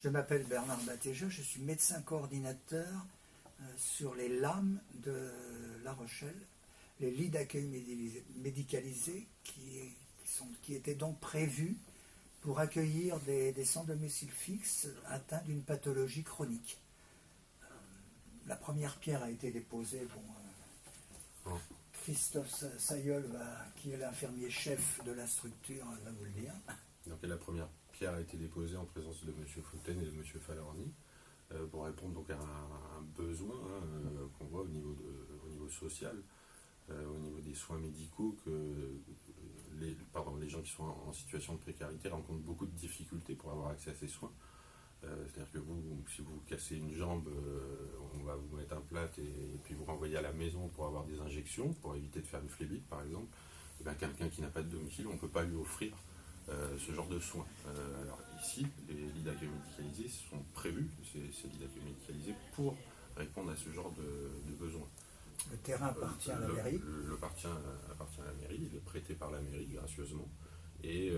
Je m'appelle Bernard Batéja, je suis médecin coordinateur sur les LAM de La Rochelle, les lits d'accueil médicalisés qui étaient donc prévus pour accueillir des sans domicile fixe atteints d'une pathologie chronique. La première pierre a été déposée, Christophe Sayol, qui est l'infirmier chef de la structure, va vous le dire. Donc la première pierre a été déposée en présence de M. Fontaine et de M. Falorni pour répondre donc à un besoin qu'on voit au niveau social, au niveau des soins médicaux, que les gens qui sont en situation de précarité rencontrent beaucoup de difficultés pour avoir accès à ces soins. C'est-à-dire que si vous cassez une jambe, on va vous mettre un plâtre et puis vous renvoyer à la maison pour avoir des injections, pour éviter de faire une phlébite par exemple. Et bien, quelqu'un qui n'a pas de domicile, on ne peut pas lui offrir ce genre de soins. Alors ici, les lits d'accueil médicalisés sont prévus, ces lits d'accueil médicalisés, pour répondre à ce genre de besoins. Le terrain appartient à la mairie. Appartient à la mairie, il est prêté par la mairie gracieusement. Et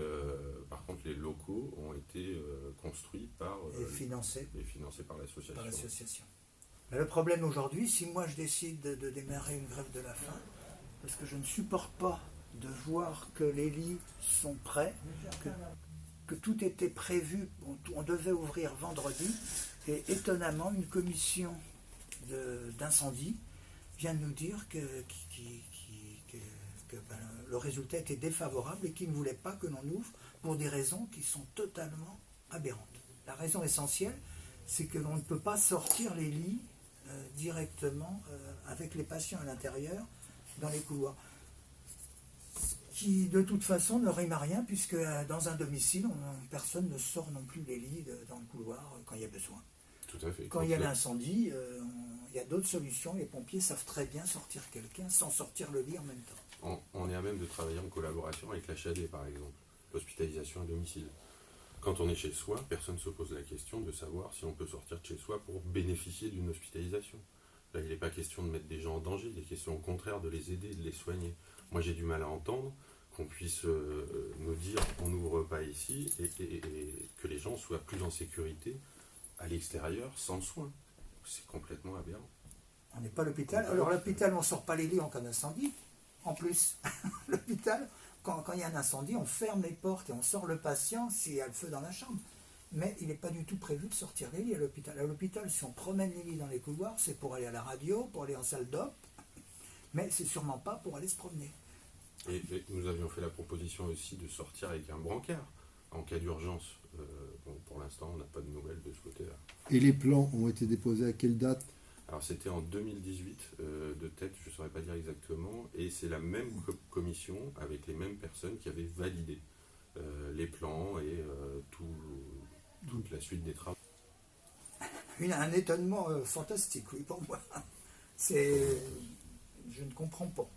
par contre, les locaux ont été construits et financés par l'association. Mais le problème aujourd'hui, si moi je décide de démarrer une grève de la faim, parce que je ne supporte pas de voir que les lits sont prêts, que tout était prévu, on devait ouvrir vendredi, et étonnamment, une commission d'incendie vient de nous dire que le résultat était défavorable et qu'ils ne voulaient pas que l'on ouvre pour des raisons qui sont totalement aberrantes. La raison essentielle, c'est que l'on ne peut pas sortir les lits directement avec les patients à l'intérieur dans les couloirs. Qui de toute façon ne rime à rien, puisque dans un domicile, personne ne sort non plus les lits dans le couloir quand il y a besoin. Tout à fait. Quand il y a l'incendie, il y a d'autres solutions. Les pompiers savent très bien sortir quelqu'un sans sortir le lit en même temps. On est à même de travailler en collaboration avec l'HAD, par exemple, l'hospitalisation à domicile. Quand on est chez soi, personne ne se pose la question de savoir si on peut sortir de chez soi pour bénéficier d'une hospitalisation. Là, il n'est pas question de mettre des gens en danger, il est question au contraire de les aider, de les soigner. Moi, j'ai du mal à entendre qu'on puisse nous dire on n'ouvre pas ici et que les gens soient plus en sécurité à l'extérieur sans soins. C'est complètement aberrant. On n'est pas à l'hôpital. Alors l'hôpital, on ne sort pas les lits en cas d'incendie. En plus, l'hôpital, quand il y a un incendie, on ferme les portes et on sort le patient s'il y a le feu dans la chambre. Mais il n'est pas du tout prévu de sortir les lits à l'hôpital. À l'hôpital, si on promène les lits dans les couloirs, c'est pour aller à la radio, pour aller en salle d'op, mais c'est sûrement pas pour aller se promener. Et nous avions fait la proposition aussi de sortir avec un brancard en cas d'urgence. Pour l'instant, on n'a pas de nouvelles de ce côté-là. Et les plans ont été déposés à quelle date ? Alors c'était en 2018, de tête, je ne saurais pas dire exactement, et c'est la même commission avec les mêmes personnes qui avaient validé les plans et toute la suite des travaux. Un étonnement fantastique, oui, pour moi. Je ne comprends pas.